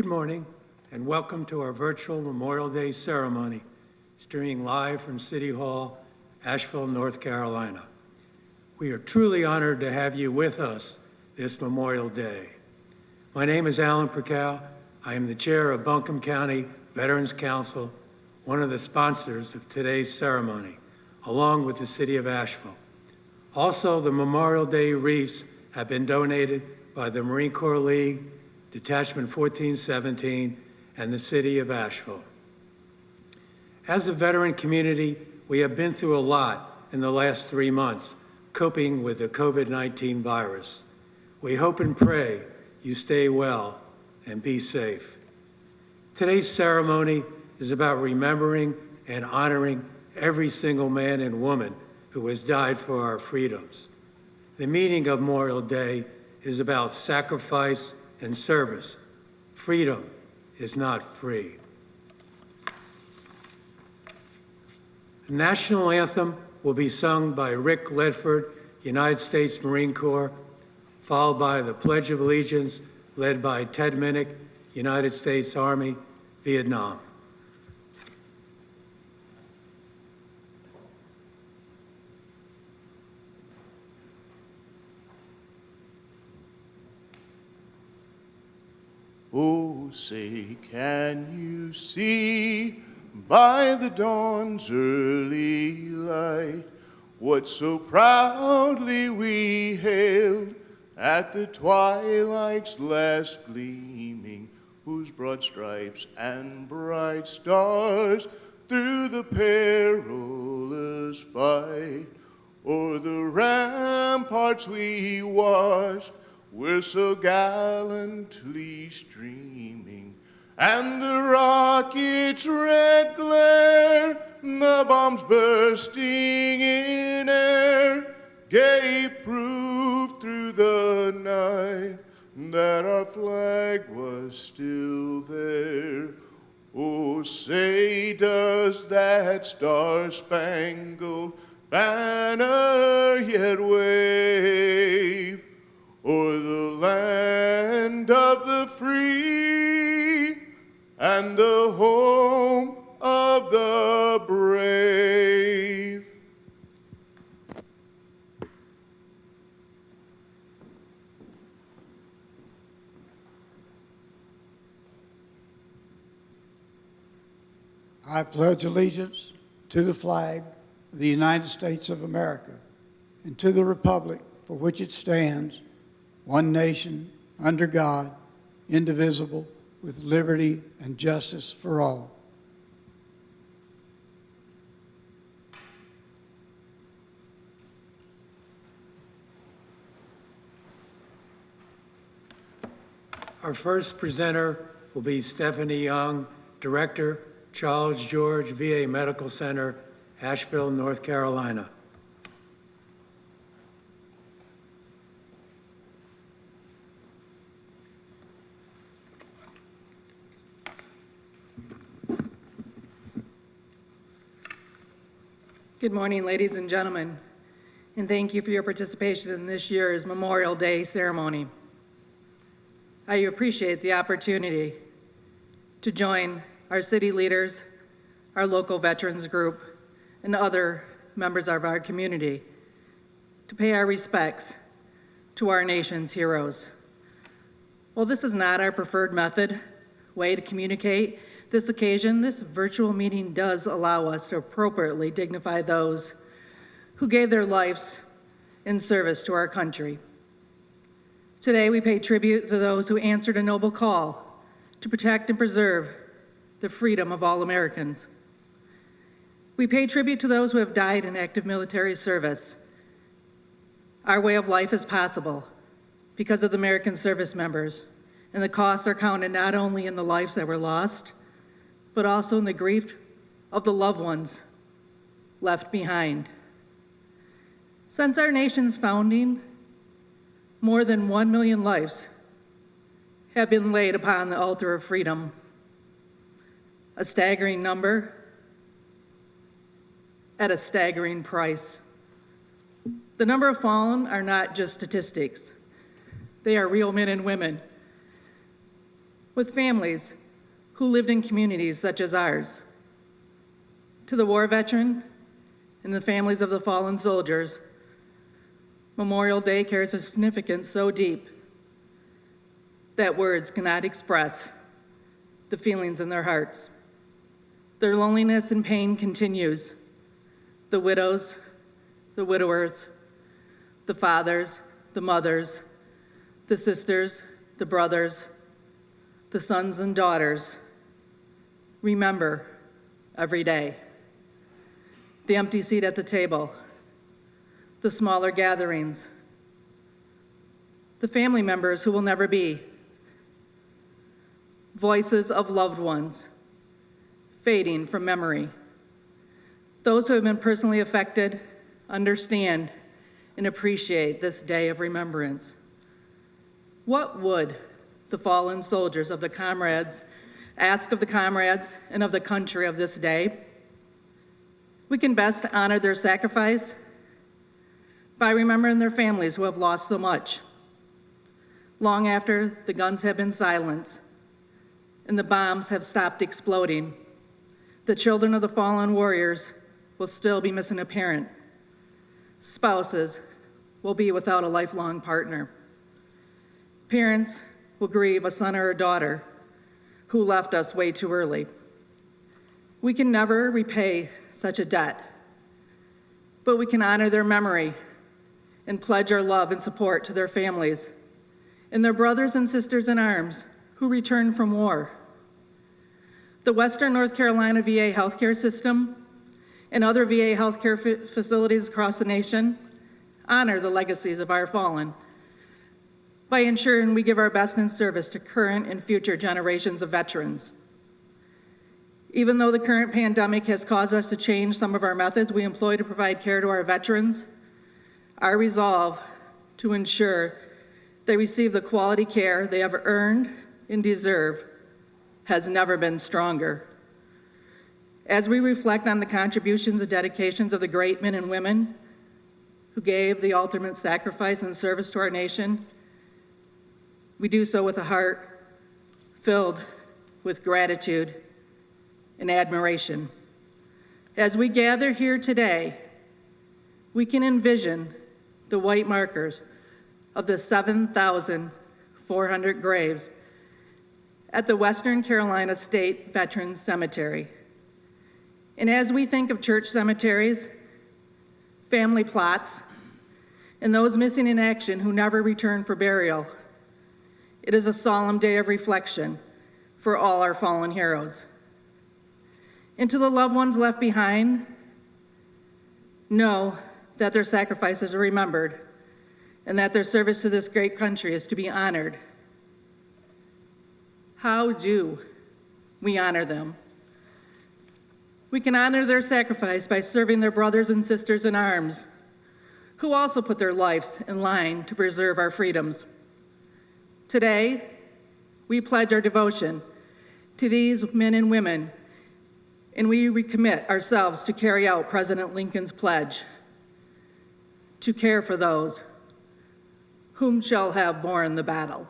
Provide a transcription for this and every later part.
Good morning, and welcome to our virtual Memorial Day ceremony, streaming live from City Hall, Asheville, North Carolina. We are truly honored to have you with us this Memorial Day. My name is Alan Percal. I am the chair of Buncombe County Veterans Council, one of the sponsors of today's ceremony, along with the City of Asheville. Also, the Memorial Day wreaths have been donated by the Marine Corps League, Detachment 1417, and the City of Asheville. As a veteran community, we have been through a lot in the last 3 months, coping with the COVID-19 virus. We hope and pray you stay well and be safe. Today's ceremony is about remembering and honoring every single man and woman who has died for our freedoms. The meaning of Memorial Day is about sacrifice and service. Freedom is not free. The national anthem will be sung by Rick Ledford, United States Marine Corps, followed by the Pledge of Allegiance led by Ted Minnick, United States Army, Vietnam. Oh, say, can you see by the dawn's early light what so proudly we hailed at the twilight's last gleaming, whose broad stripes and bright stars through the perilous fight o'er the ramparts we watched were so gallantly streaming, and the rocket's red glare, the bombs bursting in air, gave proof through the night that our flag was still there. Oh, say, does that star-spangled banner yet wave o'er the land of the free and the home of the brave? I pledge allegiance to the flag of the United States of America and to the republic for which it stands, one nation, under God, indivisible, with liberty and justice for all. Our first presenter will be Stephanie Young, Director, Charles George VA Medical Center, Asheville, North Carolina. Good morning, ladies and gentlemen, and thank you for your participation in this year's Memorial Day ceremony. I appreciate the opportunity to join our city leaders, our local veterans group, and other members of our community to pay our respects to our nation's heroes. While this is not our preferred way to communicate this occasion, this virtual meeting does allow us to appropriately dignify those who gave their lives in service to our country. Today, we pay tribute to those who answered a noble call to protect and preserve the freedom of all Americans. We pay tribute to those who have died in active military service. Our way of life is possible because of the American service members, and the costs are counted not only in the lives that were lost, but also in the grief of the loved ones left behind. Since our nation's founding, more than 1 million lives have been laid upon the altar of freedom, a staggering number at a staggering price. The number of fallen are not just statistics. They are real men and women with families who lived in communities such as ours. To the war veteran and the families of the fallen soldiers, Memorial Day carries a significance so deep that words cannot express the feelings in their hearts. Their loneliness and pain continues. The widows, the widowers, the fathers, the mothers, the sisters, the brothers, the sons and daughters remember every day. The empty seat at the table, the smaller gatherings, the family members who will never be, voices of loved ones fading from memory. Those who have been personally affected understand and appreciate this day of remembrance. What would the fallen soldiers of the comrades ask of the comrades and of the country of this day? We can best honor their sacrifice by remembering their families who have lost so much. Long after the guns have been silenced and the bombs have stopped exploding, the children of the fallen warriors will still be missing a parent. Spouses will be without a lifelong partner. Parents will grieve a son or a daughter who left us way too early. We can never repay such a debt, but we can honor their memory and pledge our love and support to their families and their brothers and sisters in arms who returned from war. The Western North Carolina VA healthcare system and other VA healthcare facilities across the nation honor the legacies of our fallen by ensuring we give our best in service to current and future generations of veterans. Even though the current pandemic has caused us to change some of our methods we employ to provide care to our veterans, our resolve to ensure they receive the quality care they have earned and deserve has never been stronger. As we reflect on the contributions and dedications of the great men and women who gave the ultimate sacrifice and service to our nation, we do so with a heart filled with gratitude and admiration. As we gather here today, we can envision the white markers of the 7,400 graves at the Western Carolina State Veterans Cemetery. And as we think of church cemeteries, family plots, and those missing in action who never return for burial, it is a solemn day of reflection for all our fallen heroes. And to the loved ones left behind, know that their sacrifices are remembered and that their service to this great country is to be honored. How do we honor them? We can honor their sacrifice by serving their brothers and sisters in arms, who also put their lives in line to preserve our freedoms. Today, we pledge our devotion to these men and women, and we recommit ourselves to carry out President Lincoln's pledge to care for those whom shall have borne the battle.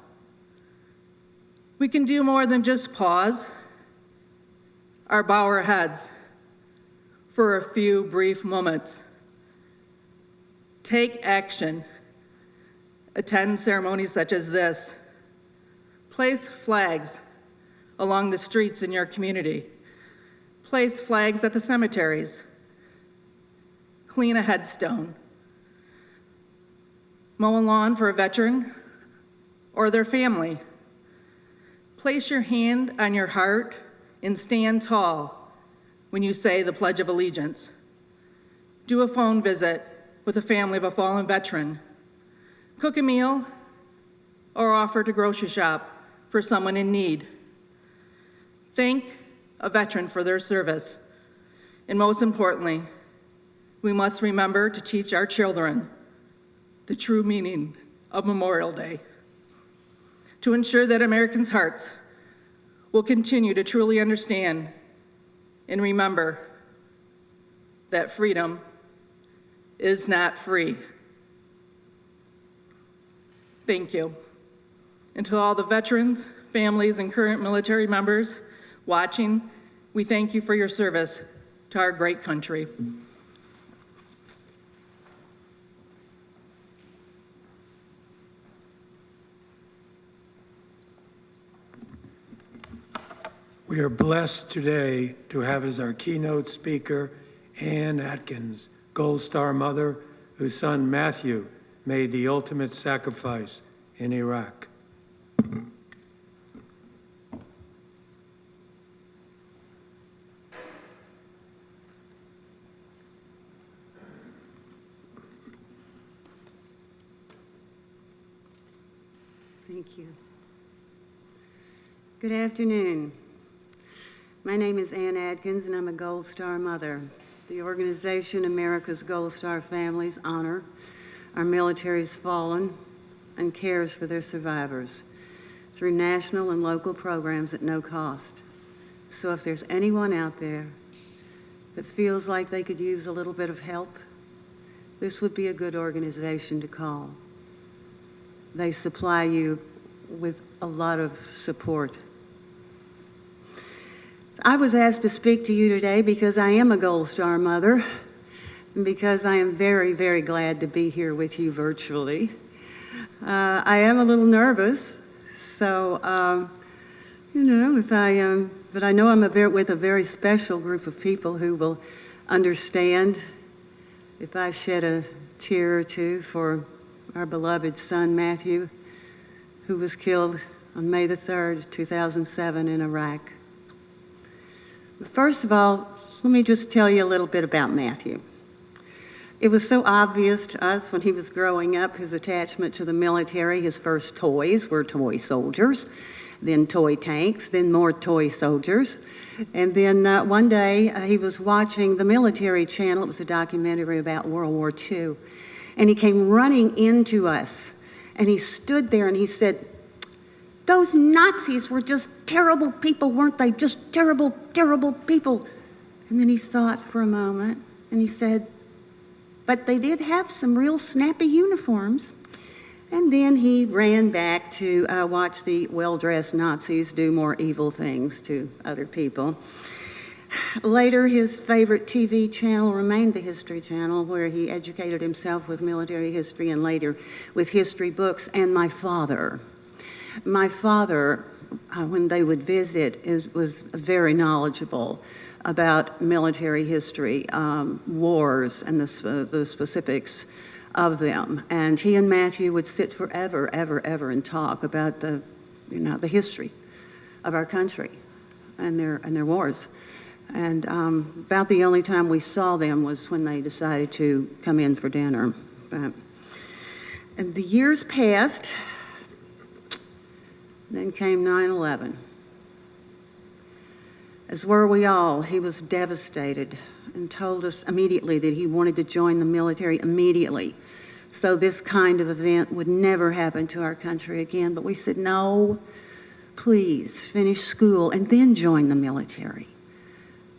We can do more than just pause or bow our heads for a few brief moments. Take action. Attend ceremonies such as this. Place flags along the streets in your community. Place flags at the cemeteries. Clean a headstone. Mow a lawn for a veteran or their family. Place your hand on your heart and stand tall when you say the Pledge of Allegiance. Do a phone visit with the family of a fallen veteran. Cook a meal or offer to grocery shop for someone in need. Thank a veteran for their service. And most importantly, we must remember to teach our children the true meaning of Memorial Day, to ensure that Americans' hearts will continue to truly understand and remember that freedom is not free. Thank you. And to all the veterans, families, and current military members watching, we thank you for your service to our great country. We are blessed today to have as our keynote speaker Ann Atkins, Gold Star mother whose son Matthew made the ultimate sacrifice in Iraq. Thank you. Good afternoon. My name is Ann Atkins, and I'm a Gold Star mother. The organization America's Gold Star Families honor our military's fallen and cares for their survivors through national and local programs at no cost. So if there's anyone out there that feels like they could use a little bit of help, this would be a good organization to call. They supply you with a lot of support. I was asked to speak to you today because I am a Gold Star mother and because I am very, very glad to be here with you virtually. I am a little nervous, so, you know, but I know I'm with a very special group of people who will understand if I shed a tear or two for our beloved son, Matthew, who was killed on May the 3rd, 2007 in Iraq. First of all, let me just tell you a little bit about Matthew. It was so obvious to us when he was growing up, his attachment to the military. His first toys were toy soldiers, then toy tanks, then more toy soldiers. And then one day he was watching the Military Channel. It was a documentary about World War II. And he came running into us. And he stood there and he said, "Those Nazis were just terrible people, weren't they? Just terrible, terrible people." And then he thought for a moment and he said, "But they did have some real snappy uniforms." And then he ran back to watch the well-dressed Nazis do more evil things to other people. Later, his favorite TV channel remained the History Channel, where he educated himself with military history and later with history books. And my father, when they would visit, was very knowledgeable about military history, wars, and the specifics of them. And he and Matthew would sit forever, ever, and talk about the history of our country and their wars. And about the only time we saw them was when they decided to come in for dinner. And the years passed. Then came 9/11. As were we all, he was devastated and told us immediately that he wanted to join the military immediately. So this kind of event would never happen to our country again. But we said, "No, please finish school and then join the military."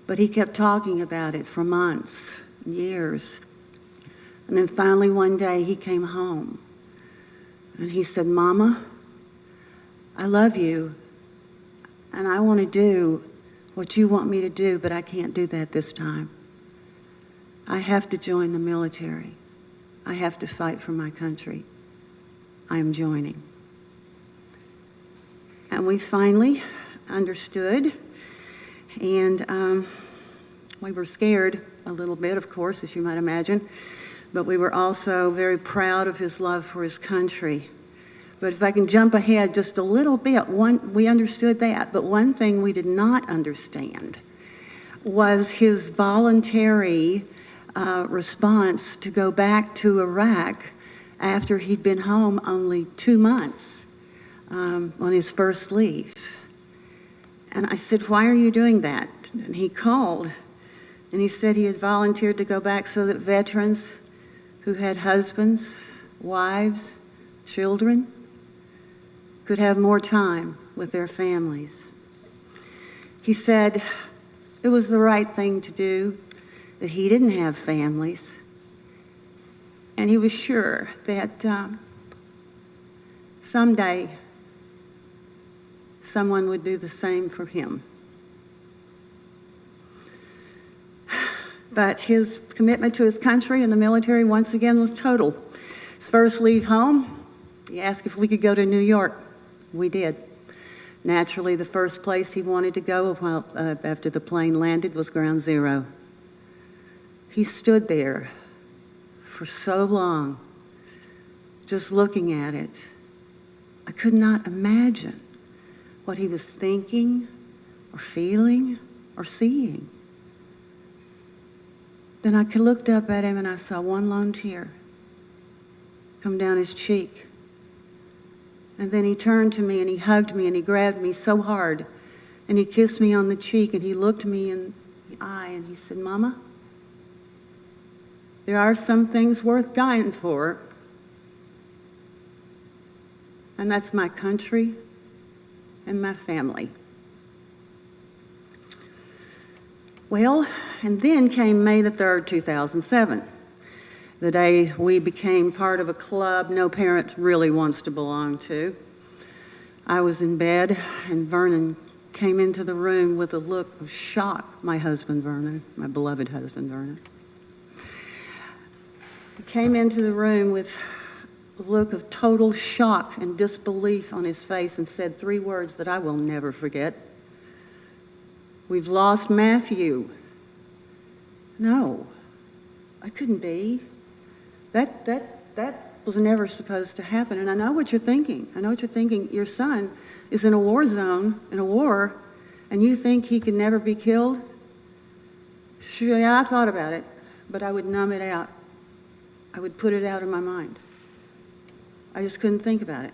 But he kept talking about it for months, years. And then finally one day he came home and he said, "Mama, I love you, and I want to do what you want me to do, but I can't do that this time. I have to join the military. I have to fight for my country. I am joining." And we finally understood, and we were scared a little bit, of course, as you might imagine, but we were also very proud of his love for his country. But if I can jump ahead just a little bit, we understood that, but one thing we did not understand was his voluntary response to go back to Iraq after he'd been home only 2 months on his first leave. And I said, "Why are you doing that?" And he called and he said he had volunteered to go back so that veterans who had husbands, wives, children could have more time with their families. He said it was the right thing to do, that he didn't have families, and he was sure that someday someone would do the same for him. But his commitment to his country and the military, once again, was total. His first leave home, he asked if we could go to New York. We did. Naturally, the first place he wanted to go after the plane landed was Ground Zero. He stood there for so long, just looking at it. I could not imagine what he was thinking or feeling or seeing. Then I looked up at him and I saw one lone tear come down his cheek. And then he turned to me and he hugged me and he grabbed me so hard and he kissed me on the cheek and he looked me in the eye and he said, "Mama, there are some things worth dying for, and that's my country and my family." Well, and then came May the 3rd, 2007, the day we became part of a club no parent really wants to belong to. I was in bed, and Vernon came into the room with a look of shock. My husband, Vernon, my beloved husband, Vernon. He came into the room with a look of total shock and disbelief on his face and said 3 words that I will never forget. "We've lost Matthew." No, I couldn't be. That was never supposed to happen. And I know what you're thinking. I know what you're thinking. Your son is in a war zone, in a war, and you think he can never be killed? Sure, yeah, I thought about it, but I would numb it out. I would put it out of my mind. I just couldn't think about it.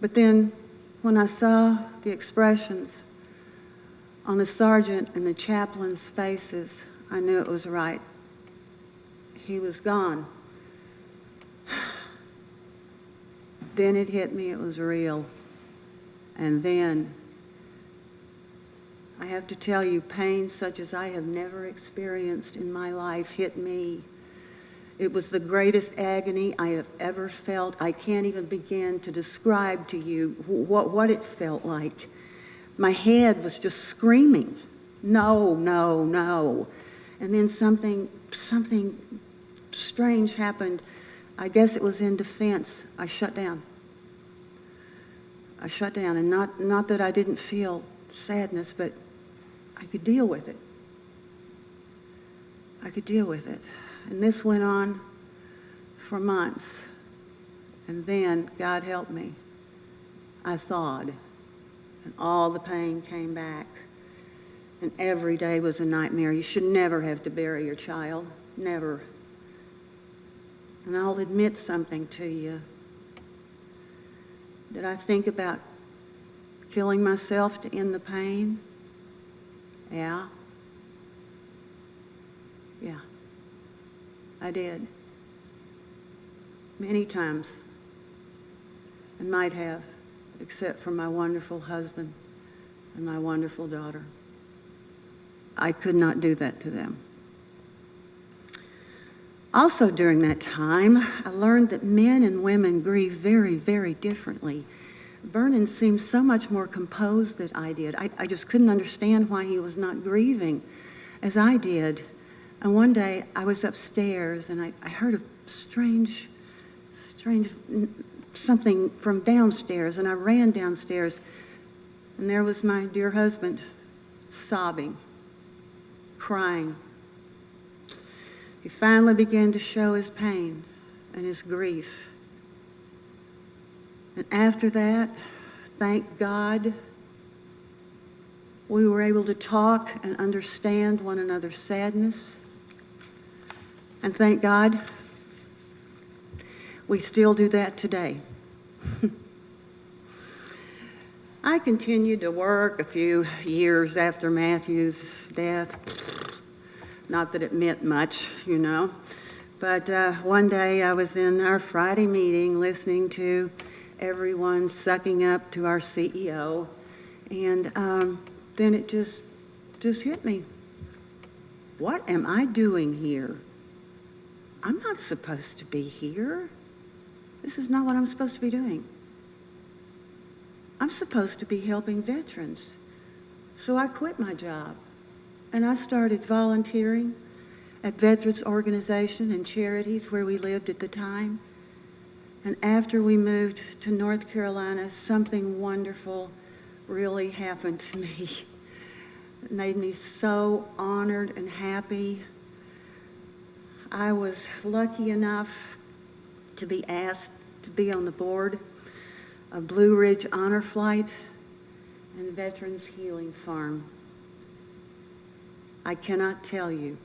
But then, when I saw the expressions on the sergeant and the chaplain's faces, I knew it was right. He was gone. Then it hit me, it was real. And then, I have to tell you, pain such as I have never experienced in my life hit me. It was the greatest agony I have ever felt. I can't even begin to describe to you what it felt like. My head was just screaming, "No, no, no." And then something strange happened. I guess it was in defense. I shut down. I shut down, and not that I didn't feel sadness, but I could deal with it. I could deal with it. And this went on for months. And then, God help me, I thawed. And all the pain came back. And every day was a nightmare. You should never have to bury your child. Never. And I'll admit something to you. Did I think about killing myself to end the pain? Yeah. Yeah. I did. Many times. And might have, except for my wonderful husband and my wonderful daughter. I could not do that to them. Also during that time, I learned that men and women grieve very, very differently. Vernon seemed so much more composed than I did. I just couldn't understand why he was not grieving as I did. And one day I was upstairs and I heard a strange something from downstairs, and I ran downstairs, and there was my dear husband sobbing, crying. He finally began to show his pain and his grief. And after that, thank God, we were able to talk and understand one another's sadness. And thank God, we still do that today. I continued to work a few years after Matthew's death. Not that it meant much, you know. But one day I was in our Friday meeting listening to everyone sucking up to our CEO. And then it just hit me. What am I doing here? I'm not supposed to be here. This is not what I'm supposed to be doing. I'm supposed to be helping veterans. So I quit my job and I started volunteering at veterans organizations and charities where we lived at the time. And after we moved to North Carolina, something wonderful really happened to me. It made me so honored and happy. I was lucky enough to be asked to be on the board of Blue Ridge Honor Flight and Veterans Healing Farm. I cannot tell you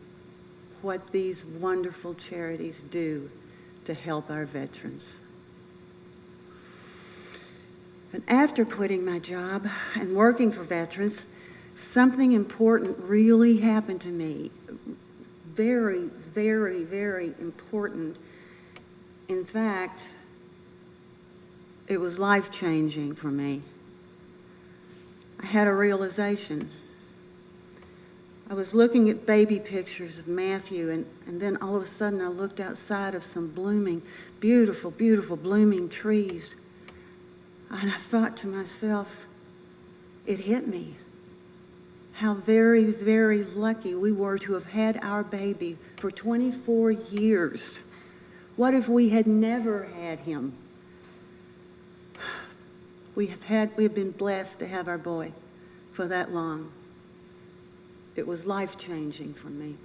what these wonderful charities do to help our veterans. And after quitting my job and working for veterans, something important really happened to me. Very, very, very important. In fact, it was life-changing for me. I had a realization. I was looking at baby pictures of Matthew, and then all of a sudden I looked outside of some blooming, beautiful, beautiful blooming trees. And I thought to myself, it hit me. How very, very lucky we were to have had our baby for 24 years. What if we had never had him? We have been blessed to have our boy for that long. It was life-changing for me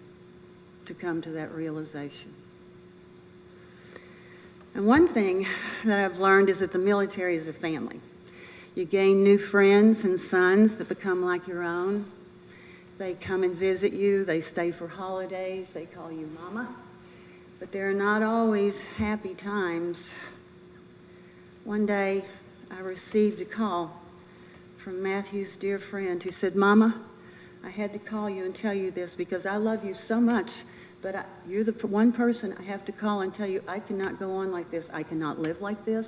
to come to that realization. And one thing that I've learned is that the military is a family. You gain new friends and sons that become like your own. They come and visit you, they stay for holidays, they call you mama. But there are not always happy times. One day, I received a call from Matthew's dear friend who said, "Mama, I had to call you and tell you this because I love you so much, but you're the one person I have to call and tell you I cannot go on like this. I cannot live like this.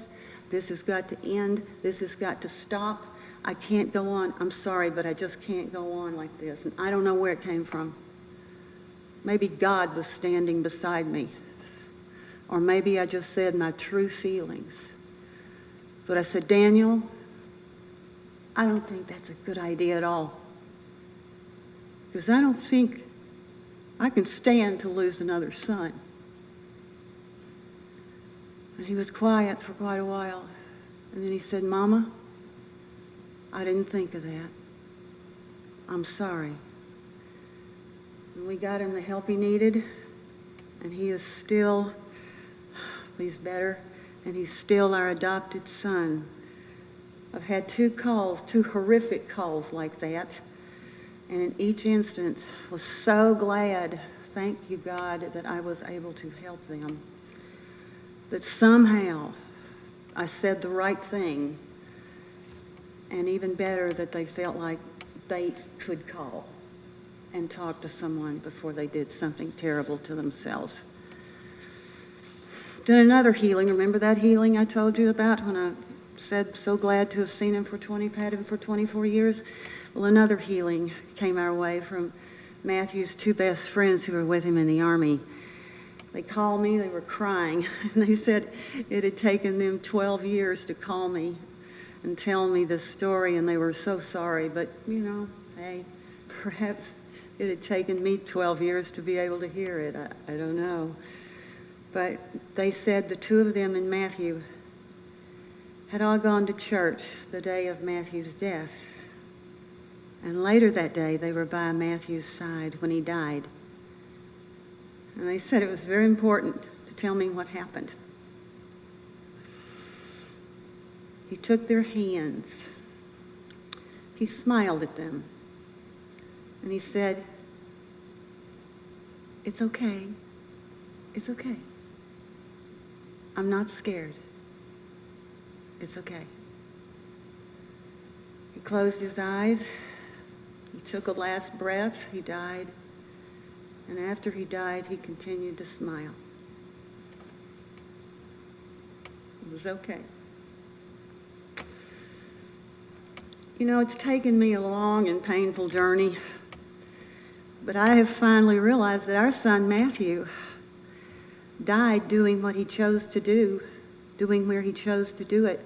This has got to end. This has got to stop. I can't go on. I'm sorry, but I just can't go on like this." And I don't know where it came from. Maybe God was standing beside me. Or maybe I just said my true feelings. But I said, "Daniel, I don't think that's a good idea at all. Because I don't think I can stand to lose another son." And he was quiet for quite a while. And then he said, "Mama, I didn't think of that. I'm sorry." And we got him the help he needed, and he's better, and he's still our adopted son. I've had two horrific calls like that, and in each instance was so glad, thank you God, that I was able to help them. That somehow I said the right thing, and even better that they felt like they could call and talk to someone before they did something terrible to themselves. Did another healing. Remember that healing I told you about when I said so glad to have seen him had him for 24 years? Well, another healing came our way from Matthew's two best friends who were with him in the Army. They called me, they were crying, and they said it had taken them 12 years to call me and tell me this story, and they were so sorry, but hey, perhaps it had taken me 12 years to be able to hear it. I don't know. But they said the two of them and Matthew had all gone to church the day of Matthew's death. And later that day, they were by Matthew's side when he died. And they said it was very important to tell me what happened. He took their hands. He smiled at them. And he said, "It's okay. It's okay. I'm not scared. It's okay." He closed his eyes. He took a last breath. He died. And after he died, he continued to smile. It was okay. It's taken me a long and painful journey, but I have finally realized that our son Matthew died doing what he chose to do, doing where he chose to do it.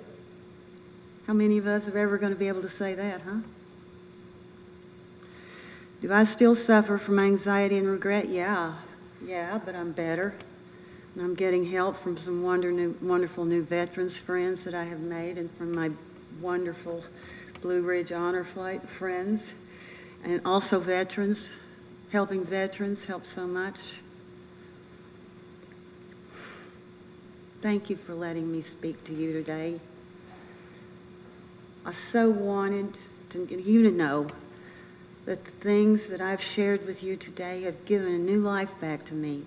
How many of us are ever going to be able to say that, huh? Do I still suffer from anxiety and regret? Yeah, but I'm better. And I'm getting help from some wonderful new veterans friends that I have made, and from my wonderful Blue Ridge Honor Flight friends, and also veterans. Helping veterans helps so much. Thank you for letting me speak to you today. I so wanted you to know that the things that I've shared with you today have given a new life back to me.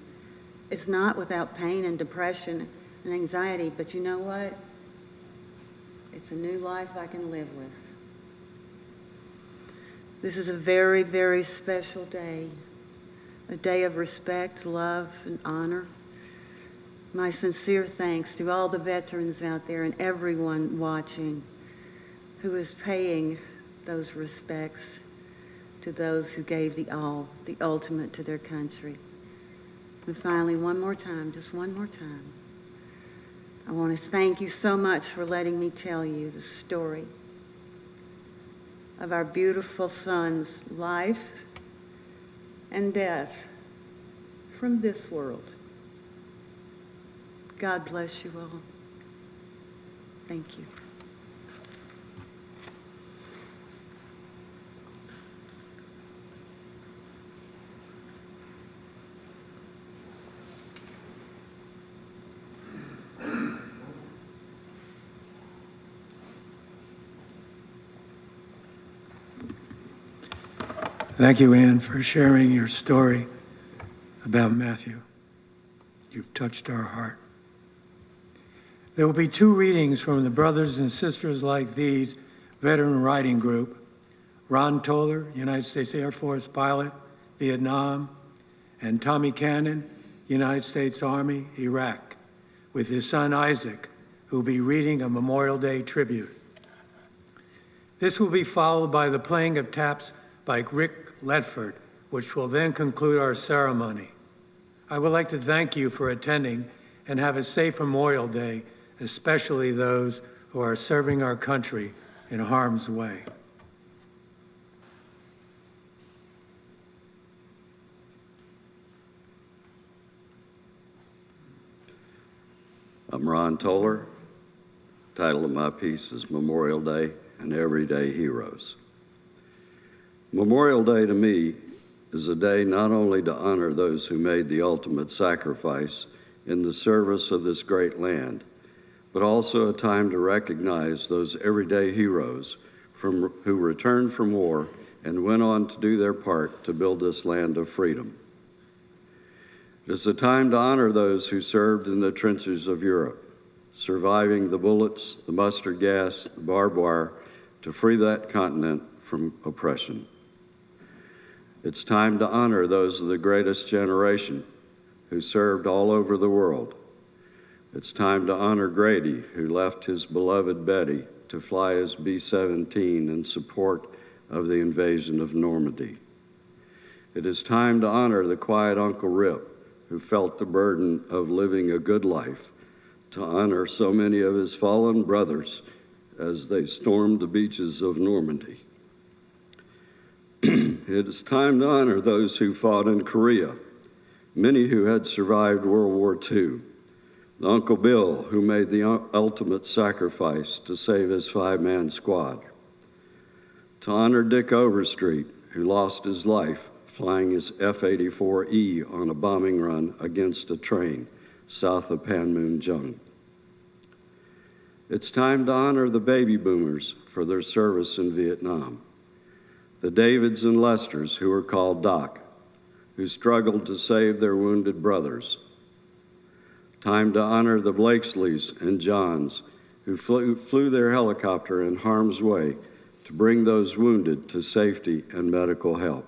It's not without pain and depression and anxiety, but you know what? It's a new life I can live with. This is a very, very special day, a day of respect, love, and honor. My sincere thanks to all the veterans out there and everyone watching who is paying those respects to those who gave the ultimate to their country. And finally, one more time, just one more time, I want to thank you so much for letting me tell you the story of our beautiful son's life and death from this world. God bless you all. Thank you. Thank you, Ann, for sharing your story about Matthew. You've touched our heart. There will be 2 readings from the Brothers and Sisters Like These Veteran Riding Group. Ron Toller, United States Air Force pilot, Vietnam, and Tommy Cannon, United States Army, Iraq, with his son Isaac, who will be reading a Memorial Day tribute. This will be followed by the playing of taps by Rick Ledford, which will then conclude our ceremony. I would like to thank you for attending and have a safe Memorial Day, especially those who are serving our country in harm's way. I'm Ron Toller. Title of my piece is Memorial Day and Everyday Heroes. Memorial Day to me is a day not only to honor those who made the ultimate sacrifice in the service of this great land, but also a time to recognize those everyday heroes who returned from war and went on to do their part to build this land of freedom. It is a time to honor those who served in the trenches of Europe, surviving the bullets, the mustard gas, the barbed wire, to free that continent from oppression. It's time to honor those of the greatest generation who served all over the world. It's time to honor Grady, who left his beloved Betty to fly his B-17 in support of the invasion of Normandy. It is time to honor the quiet Uncle Rip, who felt the burden of living a good life, to honor so many of his fallen brothers as they stormed the beaches of Normandy. It is time to honor those who fought in Korea, many who had survived World War II. Uncle Bill, who made the ultimate sacrifice to save his 5-man squad. To honor Dick Overstreet, who lost his life flying his F-84E on a bombing run against a train south of Panmunjom. It's time to honor the baby boomers for their service in Vietnam. The Davids and Lesters, who were called Doc, who struggled to save their wounded brothers. Time to honor the Blakesleys and Johns, who flew their helicopter in harm's way to bring those wounded to safety and medical help.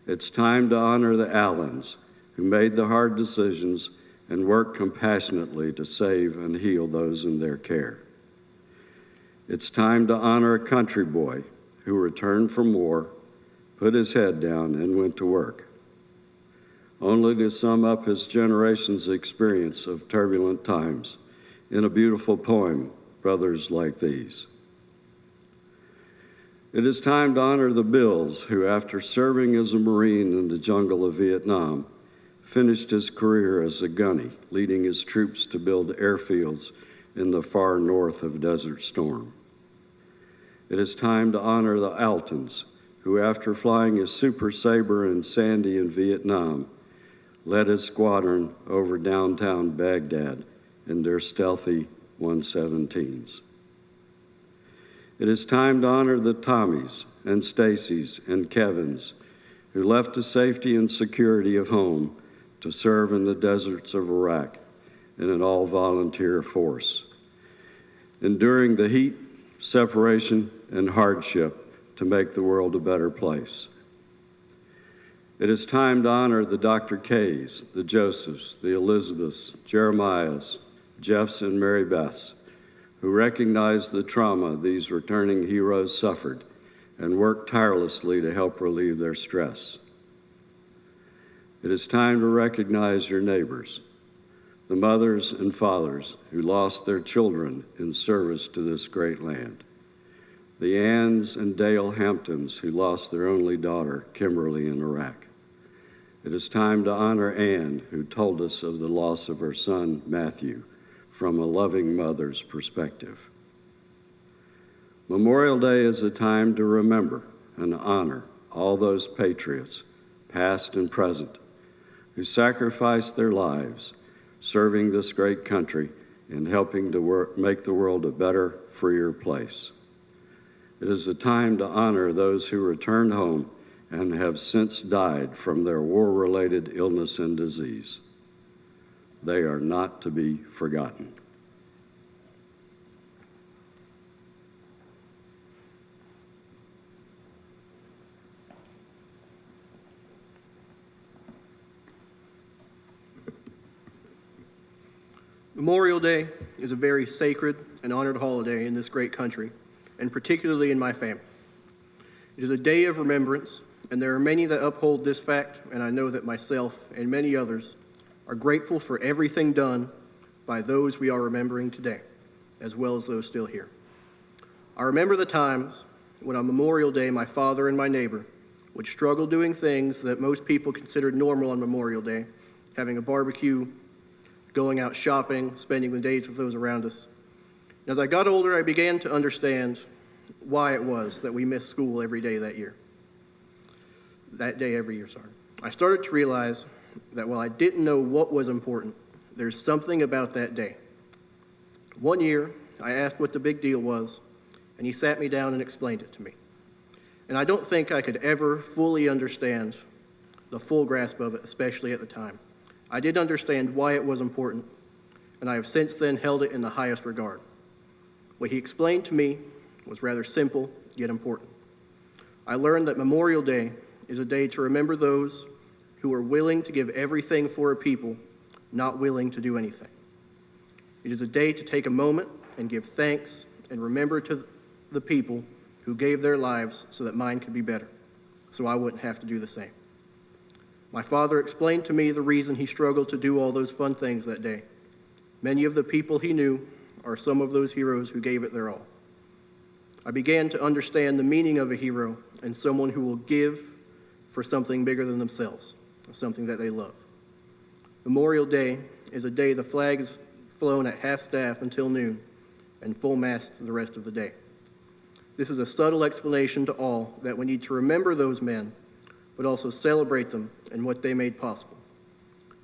It's time to honor the Allens, who made the hard decisions and worked compassionately to save and heal those in their care. It's time to honor a country boy who returned from war, put his head down, and went to work, only to sum up his generation's experience of turbulent times in a beautiful poem brothers like these. It is time to honor the Bills, who, after serving as a Marine in the jungle of Vietnam, finished his career as a gunny, leading his troops to build airfields in the far north of Desert Storm. It is time to honor the Altons, who, after flying a Super Sabre and Sandy in Vietnam, led his squadron over downtown Baghdad in their stealthy 117s. It is time to honor the Tommies and Stacys and Kevins, who left the safety and security of home to serve in the deserts of Iraq in an all-volunteer force, enduring the heat, separation, and hardship to make the world a better place. It is time to honor the Dr. Kays, the Josephs, the Elizabeths, Jeremiahs, Jeffs, and Mary Beths, who recognized the trauma these returning heroes suffered and worked tirelessly to help relieve their stress. It is time to recognize your neighbors, the mothers and fathers who lost their children in service to this great land, the Anns and Dale Hamptons who lost their only daughter, Kimberly, in Iraq. It is time to honor Ann, who told us of the loss of her son, Matthew, from a loving mother's perspective. Memorial Day is a time to remember and honor all those patriots, past and present, who sacrificed their lives serving this great country and helping to make the world a better, freer place. It is a time to honor those who returned home and have since died from their war-related illness and disease. They are not to be forgotten. Memorial Day is a very sacred and honored holiday in this great country, and particularly in my family. It is a day of remembrance, and there are many that uphold this fact, and I know that myself and many others are grateful for everything done by those we are remembering today, as well as those still here. I remember the times when on Memorial Day, my father and my neighbor would struggle doing things that most people considered normal on Memorial Day, having a barbecue, going out shopping, spending the days with those around us. As I got older, I began to understand why it was that we missed school every day every year. I started to realize that while I didn't know what was important, there's something about that day. One year, I asked what the big deal was, and he sat me down and explained it to me. And I don't think I could ever fully understand the full grasp of it, especially at the time. I did understand why it was important, and I have since then held it in the highest regard. What he explained to me was rather simple, yet important. I learned that Memorial Day is a day to remember those who are willing to give everything for a people, not willing to do anything. It is a day to take a moment and give thanks and remember to the people who gave their lives so that mine could be better, so I wouldn't have to do the same. My father explained to me the reason he struggled to do all those fun things that day. Many of the people he knew are some of those heroes who gave it their all. I began to understand the meaning of a hero and someone who will give for something bigger than themselves, something that they love. Memorial Day is a day the flag is flown at half-staff until noon and full mast the rest of the day. This is a subtle explanation to all that we need to remember those men, but also celebrate them and what they made possible.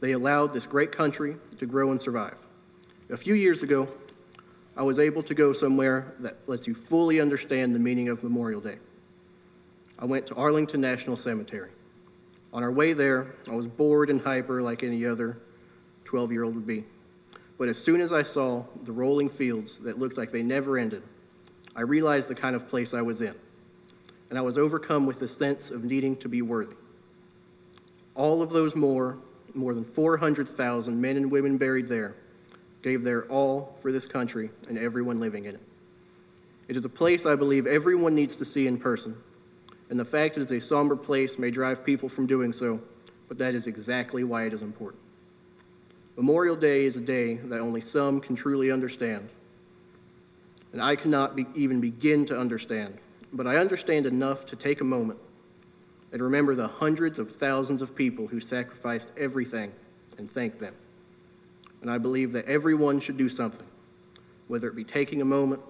They allowed this great country to grow and survive. A few years ago, I was able to go somewhere that lets you fully understand the meaning of Memorial Day. I went to Arlington National Cemetery. On our way there, I was bored and hyper like any other 12-year-old would be. But as soon as I saw the rolling fields that looked like they never ended, I realized the kind of place I was in, and I was overcome with the sense of needing to be worthy. All of those more than 400,000 men and women buried there gave their all for this country and everyone living in it. It is a place I believe everyone needs to see in person, and the fact it is a somber place may drive people from doing so, but that is exactly why it is important. Memorial Day is a day that only some can truly understand. and I cannot even begin to understand, but I understand enough to take a moment and remember the hundreds of thousands of people who sacrificed everything and thank them. And I believe that everyone should do something, whether it be taking a moment,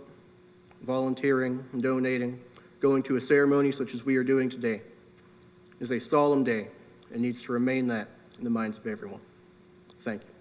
volunteering, donating, going to a ceremony such as we are doing today. It is a solemn day and needs to remain that in the minds of everyone. Thank you.